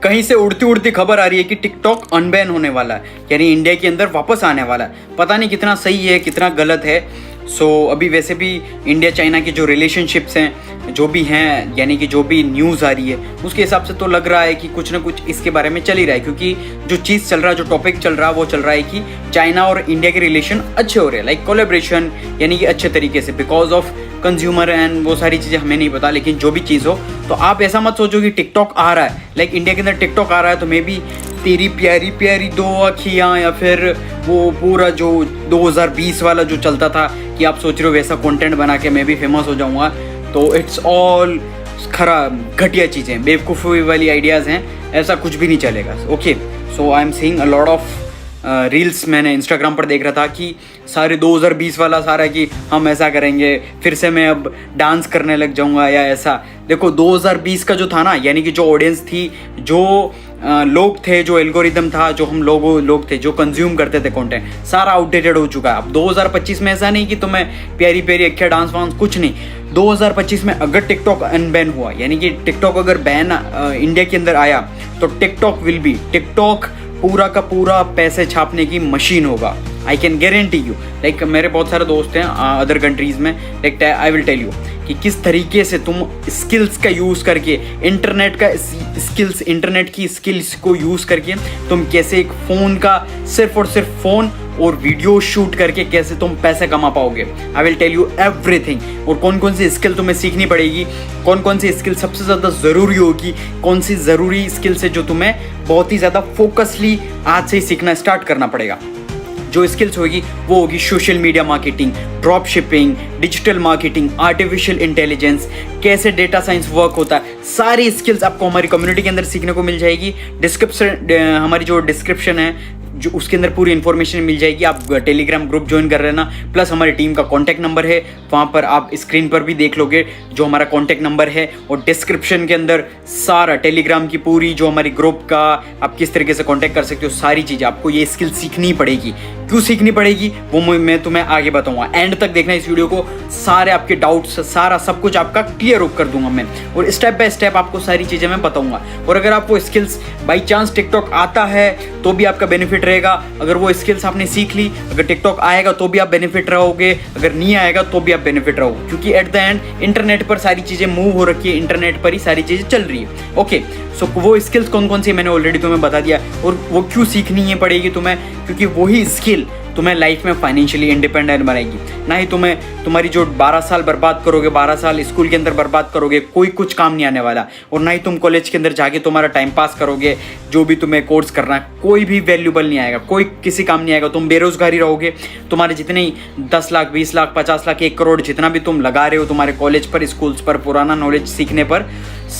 कहीं से उड़ती उड़ती खबर आ रही है कि टिकटॉक अनबैन होने वाला है, यानी इंडिया के अंदर वापस आने वाला है। पता नहीं कितना सही है कितना गलत है। अभी वैसे भी इंडिया चाइना की जो रिलेशनशिप्स हैं जो भी हैं, यानी कि जो भी न्यूज़ आ रही है उसके हिसाब से तो लग रहा है कि कुछ ना कुछ इसके बारे में चल ही रहा है, क्योंकि जो चीज़ चल रहा है, जो टॉपिक चल रहा है वो चल रहा है कि चाइना और इंडिया के रिलेशन अच्छे हो रहे हैं, लाइक कोलेब्रेशन, यानी कि अच्छे तरीके से बिकॉज ऑफ कंज्यूमर एंड वो सारी चीज़ें हमें नहीं पता। लेकिन जो भी चीज़ हो, तो आप ऐसा मत सोचो कि टिकटॉक आ रहा है, लाइक इंडिया के अंदर टिकटॉक आ रहा है तो मे बी तेरी प्यारी प्यारी दो अखियाँ या फिर वो पूरा जो 2020 वाला जो चलता था कि आप सोच रहे हो वैसा कंटेंट बना के मैं भी फेमस हो जाऊँगा, तो इट्स ऑल खराब घटिया चीज़ें, बेवकूफ़ी वाली आइडियाज़ हैं, ऐसा कुछ भी नहीं चलेगा। Okay, so I am seeing a lot of reels मैंने इंस्टाग्राम पर देख रहा था कि सारे 2020 वाला सारा कि हम ऐसा करेंगे, फिर से मैं अब डांस करने लग जाऊंगा या ऐसा। देखो 2020 का जो था ना, यानी कि जो ऑडियंस थी, जो लोग थे, जो एल्गोरिदम था, जो हम लोग थे जो कंज्यूम करते थे कंटेंट, सारा आउटडेटेड हो चुका है। अब 2025 में ऐसा नहीं कि तुम्हें प्यारी प्यारी अक्खियाँ डांस वांस, कुछ नहीं। 2025 में अगर टिकटॉक अनबैन हुआ, यानी कि टिकटॉक अगर बैन इंडिया के अंदर आया, तो टिकटॉक पूरा का पूरा पैसे छापने की मशीन होगा। I can guarantee you. Like मेरे बहुत सारे दोस्त हैं अदर कंट्रीज़ में, like I will tell you कि किस तरीके से तुम स्किल्स का यूज़ करके, इंटरनेट की स्किल्स को यूज़ करके तुम कैसे एक फ़ोन का सिर्फ और सिर्फ फ़ोन और वीडियो शूट करके कैसे तुम पैसे कमा पाओगे। I will tell you everything. और कौन कौन सी स्किल तुम्हें सीखनी पड़ेगी, कौन कौन सी स्किल सबसे ज़्यादा ज़रूरी होगी, कौन सी ज़रूरी स्किल्स है जो तुम्हें बहुत ही ज़्यादा फोकसली आज से ही सीखना स्टार्ट करना पड़ेगा। जो स्किल्स होगी वो होगी social media marketing, drop shipping, digital marketing, artificial intelligence, कैसे डेटा साइंस वर्क होता है। सारी स्किल्स आपको हमारी कम्युनिटी के अंदर सीखने को मिल जाएगी। हमारी जो डिस्क्रिप्शन है जो उसके अंदर पूरी इन्फॉर्मेशन मिल जाएगी। आप टेलीग्राम ग्रुप ज्वाइन कर लेना, प्लस हमारी टीम का कॉन्टैक्ट नंबर है, वहाँ पर आप स्क्रीन पर भी देख लोगे जो हमारा कॉन्टैक्ट नंबर है, और डिस्क्रिप्शन के अंदर सारा टेलीग्राम की पूरी जो हमारी ग्रुप का आप किस तरीके से कॉन्टैक्ट कर सकते हो, सारी चीज़ें आपको ये स्किल सीखनी पड़ेगी। क्यों सीखनी पड़ेगी वो मैं तुम्हें आगे बताऊंगा। एंड तक देखना इस वीडियो को, सारे आपके डाउट्स, सारा सब कुछ आपका क्लियर कर दूंगा मैं, और स्टेप बाय स्टेप आपको सारी चीज़ें मैं बताऊंगा। और अगर आपको स्किल्स बाई चांस टिकटॉक आता है तो भी आपका बेनिफिट रहेगा। अगर वो स्किल्स आपने सीख ली, अगर टिकटॉक आएगा तो भी आप बेनिफिट रहोगे, अगर नहीं आएगा तो भी आप बेनिफिट रहोगे, क्योंकि एट द एंड इंटरनेट पर सारी चीज़ें मूव हो रखी है, इंटरनेट पर ही सारी चीज़ें चल रही है। ओके, सो वो स्किल्स कौन कौन सी मैंने ऑलरेडी तुम्हें बता दिया, और वो क्यों सीखनी है पड़ेगी तुम्हें, क्योंकि वही स्किल तुम्हें लाइफ में फाइनेंशियली इंडिपेंडेंट बनाएगी। ना ही तुम्हारी जो 12 साल बर्बाद करोगे, 12 साल स्कूल के अंदर बर्बाद करोगे, कोई कुछ काम नहीं आने वाला। और ना ही तुम कॉलेज के अंदर जाके तुम्हारा टाइम पास करोगे, जो भी तुम्हें कोर्स करना है, कोई भी वैल्यूबल नहीं आएगा, कोई किसी काम नहीं आएगा। तुम बेरोजगारी रहोगे, तुम्हारे जितने 10 लाख 20 लाख 50 लाख 1 करोड़ जितना भी तुम लगा रहे हो तुम्हारे कॉलेज पर, स्कूल्स पर, पुराना नॉलेज सीखने पर,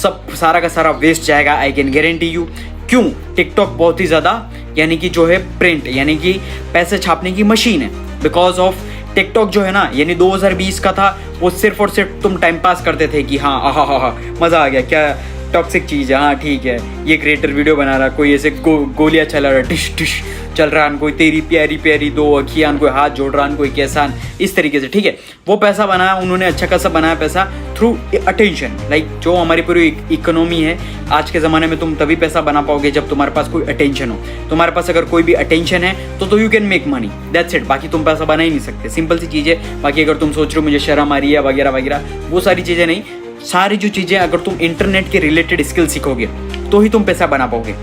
सब सारा का सारा वेस्ट जाएगा। आई कैन गारंटी यू। क्यों? टिकटॉक बहुत ही ज़्यादा, यानी कि जो है प्रिंट, यानी कि पैसे छापने की मशीन है। बिकॉज ऑफ टिकटॉक जो है ना, यानी 2020 का था, वो सिर्फ और सिर्फ तुम टाइम पास करते थे कि हाँ हाँ मज़ा आ गया, क्या टॉक्सिक चीज़ है, हाँ ठीक है, ये क्रिएटर वीडियो बना रहा, कोई ऐसे गोलियाँ चला रहा, डिश डिश चल रहा है, कोई तेरी प्यारी प्यारी दो अखियाँ, कोई हाथ जोड़ रहा, कोई कैसा, इस तरीके से। ठीक है, वो पैसा बनाया उन्होंने, अच्छा खासा बनाया पैसा थ्रू अटेंशन। लाइक जो हमारी पूरी इकोनॉमी है आज के ज़माने में, तुम तभी पैसा बना पाओगे जब तुम्हारे पास कोई अटेंशन हो। तुम्हारे पास अगर कोई भी अटेंशन है तो you can make money, that's it. बाकी तुम पैसा बना ही नहीं सकते, सिंपल सी चीज़ है। बाकी अगर तुम सोच रहे हो मुझे शर्म आ रही है वगैरह वगैरह, वो सारी चीज़ें नहीं। सारी जो चीज़ें अगर तुम इंटरनेट के रिलेटेड स्किल सीखोगे तो ही तुम पैसा बना पाओगे।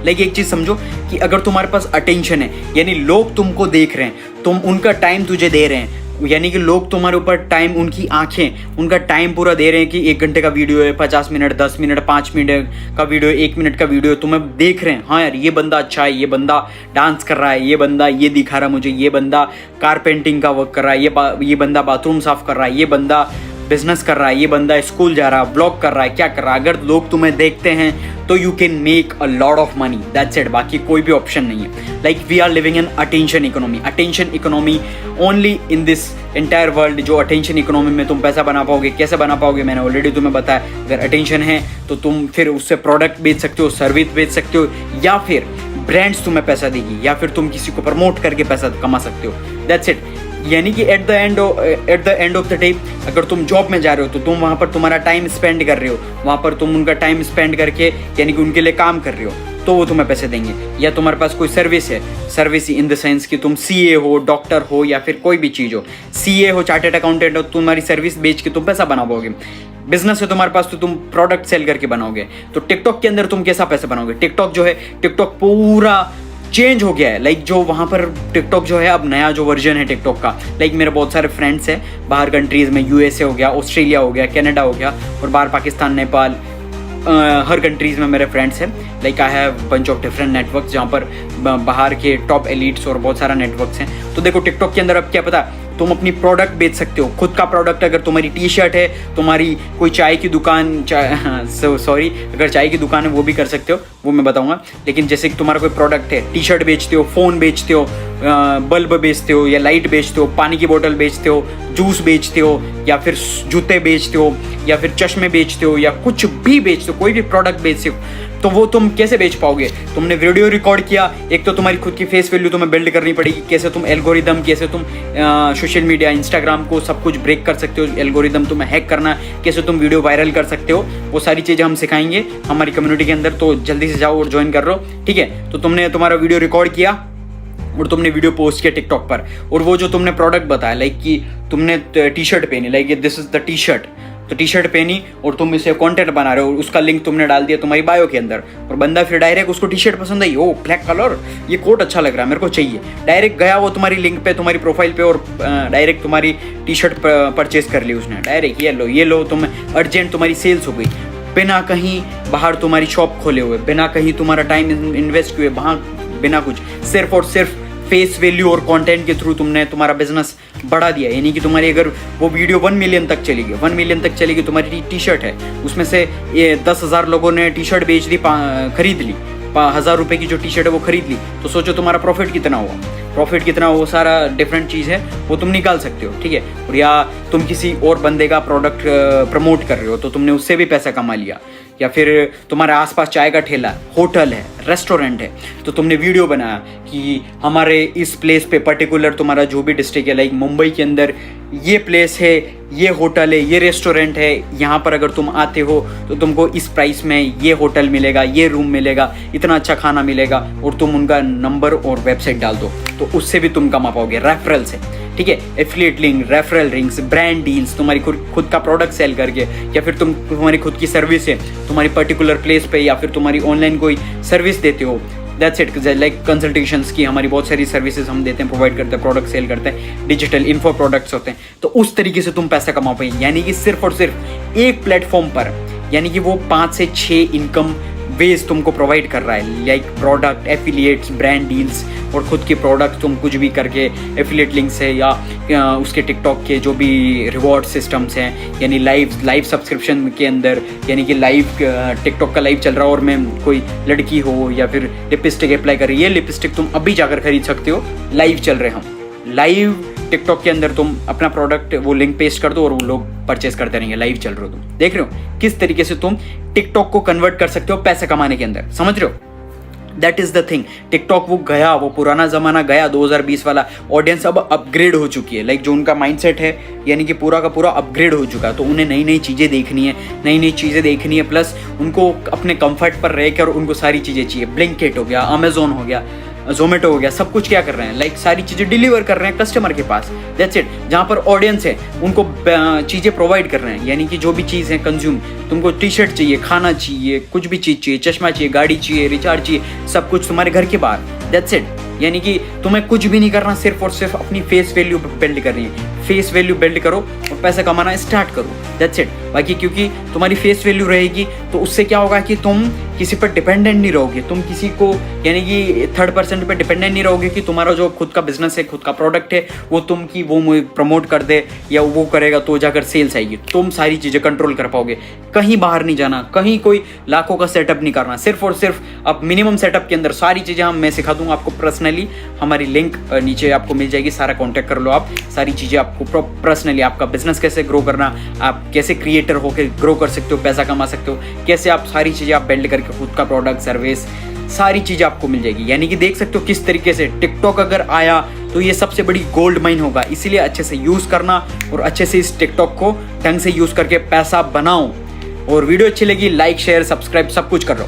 लेकिन एक चीज़ समझो कि अगर तुम्हारे पास अटेंशन है, यानी लोग तुमको देख रहे हैं, तुम उनका टाइम तुझे दे रहे हैं, यानी कि लोग तुम्हारे ऊपर टाइम, उनकी आंखें, उनका टाइम पूरा दे रहे हैं कि 1 घंटे का वीडियो है, 50 मिनट, 10 मिनट, 5 मिनट का वीडियो, 1 मिनट का वीडियो, तुम्हें देख रहे हैं, हाँ यार ये बंदा अच्छा है, ये बंदा डांस कर रहा है, ये बंदा ये दिखा रहा है मुझे, ये बंदा कारपेंटिंग का वर्क कर रहा है, ये बंदा बाथरूम साफ कर रहा है, ये बंदा बिजनेस कर रहा है, ये बंदा स्कूल जा रहा है, ब्लॉग कर रहा है, क्या कर रहा है। अगर लोग तुम्हें देखते हैं तो you can make a lot of money, that's it. बाकी कोई भी ऑप्शन नहीं है। Like we are living in attention economy, attention economy only in this entire world. जो अटेंशन इकोनॉमी में तुम पैसा बना पाओगे, कैसे बना पाओगे, मैंने ऑलरेडी तुम्हें बताया। अगर अटेंशन है तो तुम फिर उससे प्रोडक्ट बेच सकते हो, सर्विस बेच सकते हो, या फिर ब्रांड्स तुम्हें पैसा देगी, या फिर तुम किसी को प्रमोट करके पैसा कमा सकते हो, दैट्स इट। यानी कि at the end of the day अगर तुम जॉब में जा रहे हो तो तुम वहाँ पर तुम्हारा टाइम स्पेंड कर रहे हो, वहाँ पर तुम उनका टाइम स्पेंड करके यानी कि उनके लिए काम कर रहे हो, तो वो तुम्हें पैसे देंगे। या तुम्हारे पास कोई सर्विस है, सर्विस इन द सेंस कि तुम सीए हो, डॉक्टर हो या फिर कोई भी चीज़ हो, सीए हो, चार्टेड अकाउंटेंट हो, तुम्हारी सर्विस बेच के तुम पैसा बनाओगे। बिजनेस है तुम्हारे पास तो तुम प्रोडक्ट सेल करके बनाओगे। तो टिकटॉक के अंदर तुम कैसा पैसा बनाओगे? टिकटॉक जो है, टिकटॉक पूरा चेंज हो गया है। लाइक जो वहाँ पर टिकटॉक जो है अब नया जो वर्जन है टिकटॉक का, लाइक मेरे बहुत सारे फ्रेंड्स हैं बाहर कंट्रीज़ में, यूएसए हो गया, ऑस्ट्रेलिया हो गया, कनाडा हो गया और बाहर पाकिस्तान, नेपाल, हर कंट्रीज़ में मेरे फ्रेंड्स हैं। Like I have bunch of different networks जहाँ पर बाहर के टॉप एलिट्स और बहुत सारा नेटवर्क्स हैं। तो देखो टिकटॉक के अंदर अब क्या पता, तुम अपनी प्रोडक्ट बेच सकते हो, खुद का प्रोडक्ट। अगर तुम्हारी टी शर्ट है, तुम्हारी कोई चाय की दुकान, सॉरी अगर चाय की दुकान है वो भी कर सकते हो, वो मैं बताऊंगा। लेकिन जैसे कि तुम्हारा कोई प्रोडक्ट है, टी शर्ट बेचते हो, फ़ोन बेचते हो, बल्ब बेचते हो या लाइट बेचते हो, पानी की बोतल बेचते हो, जूस बेचते हो या फिर जूते बेचते हो या फिर चश्मे बेचते हो या कुछ भी बेचते हो, कोई भी प्रोडक्ट बेचते हो, तो वो तुम कैसे बेच पाओगे? तुमने वीडियो रिकॉर्ड किया, एक तो तुम्हारी खुद की फेस वैल्यू तुम्हें बिल्ड करनी पड़ेगी। कैसे तुम एल्गोरिदम, कैसे तुम सोशल मीडिया, इंस्टाग्राम को सब कुछ ब्रेक कर सकते हो, एल्गोरिदम तुम्हें हैक करना, कैसे तुम वीडियो वायरल कर सकते हो, वो सारी चीज़ें हम सिखाएंगे हमारी कम्युनिटी के अंदर। तो जल्दी से जाओ और ज्वाइन कर लो, ठीक है? तो तुमने तुम्हारा वीडियो रिकॉर्ड किया और तुमने वीडियो पोस्ट किया टिकटॉक पर, और वो जो तुमने प्रोडक्ट बताया, लाइक कि तुमने टी शर्ट पहनी, like this is the T shirt, तो टी शर्ट पहनी और तुम इसे कंटेंट बना रहे हो, उसका लिंक तुमने डाल दिया तुम्हारी बायो के अंदर, और बंदा फिर डायरेक्ट उसको टी शर्ट पसंद आई, ओ ब्लैक कलर, ये कोट अच्छा लग रहा है, मेरे को चाहिए, डायरेक्ट गया वो तुम्हारी लिंक पे, तुम्हारी प्रोफाइल पे, और डायरेक्ट तुम्हारी टी शर्ट परचेज कर ली उसने डायरेक्ट। ये लो तुम अर्जेंट, तुम्हारी सेल्स हो गई, बिना कहीं बाहर तुम्हारी शॉप खोले हुए, बिना कहीं तुम्हारा टाइम इन्वेस्ट हुए, वहाँ बिना कुछ, सिर्फ और सिर्फ फेस वैल्यू और कंटेंट के थ्रू तुमने तुम्हारा बिजनेस बढ़ा दिया। यानी कि तुम्हारी अगर वो वीडियो 1 मिलियन तक चलेगी, 1 मिलियन तक चलेगी, तुम्हारी टी शर्ट है, उसमें से ये 10,000 लोगों ने टी शर्ट बेच ली, खरीद ली, 1,000 रुपये की जो टी शर्ट है वो खरीद ली, तो सोचो तुम्हारा प्रॉफिट कितना हुआ। प्रॉफिट कितना, वो सारा डिफरेंट चीज़ है, वो तुम निकाल सकते हो, ठीक है? और या तुम किसी और बंदे का प्रोडक्ट प्रमोट कर रहे हो तो तुमने उससे भी पैसा कमा लिया। या फिर तुम्हारे आसपास चाय का ठेला, होटल है, रेस्टोरेंट है, तो तुमने वीडियो बनाया कि हमारे इस प्लेस पे पर्टिकुलर, तुम्हारा जो भी डिस्ट्रिक्ट है, लाइक मुंबई के अंदर ये प्लेस है, ये होटल है, ये रेस्टोरेंट है, यहाँ पर अगर तुम आते हो तो तुमको इस प्राइस में ये होटल मिलेगा, ये रूम मिलेगा, इतना अच्छा खाना मिलेगा, और तुम उनका नंबर और वेबसाइट डाल दो, तो उससे भी तुम कमा पाओगे रेफरल से, ठीक है? Affiliate link, referral links, brand deals, तुम्हारी खुद का प्रोडक्ट सेल करके, या फिर तुम्हारी खुद की सर्विस है तुम्हारी पर्टिकुलर प्लेस पे, या फिर तुम्हारी ऑनलाइन कोई सर्विस देते हो, दैट्स इट। लाइक कंसल्टेशंस की हमारी बहुत सारी सर्विसेज हम देते हैं, प्रोवाइड करते हैं, प्रोडक्ट सेल करते हैं, डिजिटल इन्फो प्रोडक्ट्स होते हैं, तो उस तरीके से तुम पैसा कमा पाएंगे। यानी कि सिर्फ और सिर्फ एक प्लेटफॉर्म पर, यानी कि वो 5 से 6 इनकम वेज तुमको प्रोवाइड कर रहा है, like product, affiliates, brand deals, और खुद के प्रोडक्ट तुम कुछ भी करके, एफिलिएट लिंक से या उसके टिकटॉक के जो भी रिवॉर्ड सिस्टम्स हैं, यानी लाइव सब्सक्रिप्शन के अंदर, यानी कि लाइव टिकटॉक का लाइव चल रहा हो और मैं कोई लड़की हो या फिर लिपस्टिक अप्लाई कर रही है, ये लिपस्टिक तुम अभी जाकर खरीद सकते हो, लाइव चल रहे हम, लाइव टिकटॉक के अंदर तुम अपना प्रोडक्ट वो लिंक पेस्ट कर दो और वो लोग परचेस करते रहेंगे, लाइव चल रहे हो, तुम देख रहे हो किस तरीके से तुम टिकटॉक को कन्वर्ट कर सकते हो पैसे कमाने के अंदर, समझ रहे हो? That is the thing. TikTok वो गया, वो पुराना जमाना गया, 2020 वाला ऑडियंस अब अपग्रेड हो चुकी है, लाइक जो उनका माइंडसेट है यानी कि पूरा का पूरा अपग्रेड हो चुका है, तो उन्हें नई नई चीज़ें देखनी है, नई नई चीज़ें देखनी है, प्लस उनको अपने कंफर्ट पर रहकर उनको सारी चीज़ें चाहिए। ब्लिंकिट हो गया, अमेजोन हो गया, जोमेटो हो गया, सब कुछ क्या कर रहे हैं, लाइक सारी चीज़ें डिलीवर कर रहे हैं कस्टमर के पास, दैट्स इट। जहाँ पर ऑडियंस है उनको चीज़ें प्रोवाइड कर रहे हैं, यानी कि जो भी चीज़ है कंज्यूम, तुमको टी शर्ट चाहिए, खाना चाहिए, कुछ भी चीज़ चाहिए, चश्मा चाहिए, गाड़ी चाहिए, रिचार्ज चाहिए, सब कुछ तुम्हारे घर के बाहर, दैट्स इट। यानी कि तुम्हें कुछ भी नहीं करना, सिर्फ और सिर्फ अपनी फेस वैल्यू बिल्ड करनी है। फेस वैल्यू बिल्ड करो और पैसा कमाना स्टार्ट करो, दैट्स इट। बाकी क्योंकि तुम्हारी फेस वैल्यू रहेगी तो उससे क्या होगा कि तुम किसी पर डिपेंडेंट नहीं रहोगे, तुम किसी को यानी कि थर्ड पर्सन पे डिपेंडेंट नहीं रहोगे कि तुम्हारा जो खुद का बिजनेस है, खुद का प्रोडक्ट है, वो तुम की वो प्रमोट कर दे या वो करेगा तो जाकर सेल्स आएगी। तुम सारी चीज़ें कंट्रोल कर पाओगे, कहीं बाहर नहीं जाना, कहीं कोई लाखों का सेटअप नहीं करना, सिर्फ और सिर्फ अब मिनिमम सेटअप के अंदर सारी चीज़ें मैं सिखा दूंगा आपको पर्सनली। हमारी लिंक नीचे आपको मिल जाएगी, सारा कॉन्टैक्ट कर लो आप, सारी चीज़ें आपको पर्सनली, आपका बिजनेस कैसे ग्रो करना, आप कैसे क्रिएटर होकर ग्रो कर सकते हो, पैसा कमा सकते हो, कैसे आप सारी चीज़ें आप बिल्ड करके खुद का प्रोडक्ट, सर्विस, सारी चीज़ आपको मिल जाएगी। यानी कि देख सकते हो किस तरीके से टिकटॉक अगर आया तो ये सबसे बड़ी गोल्ड माइन होगा। इसीलिए अच्छे से यूज़ करना और अच्छे से इस टिकटॉक को ढंग से यूज़ करके पैसा बनाओ। और वीडियो अच्छी लगी लाइक शेयर सब्सक्राइब सब कुछ कर लो।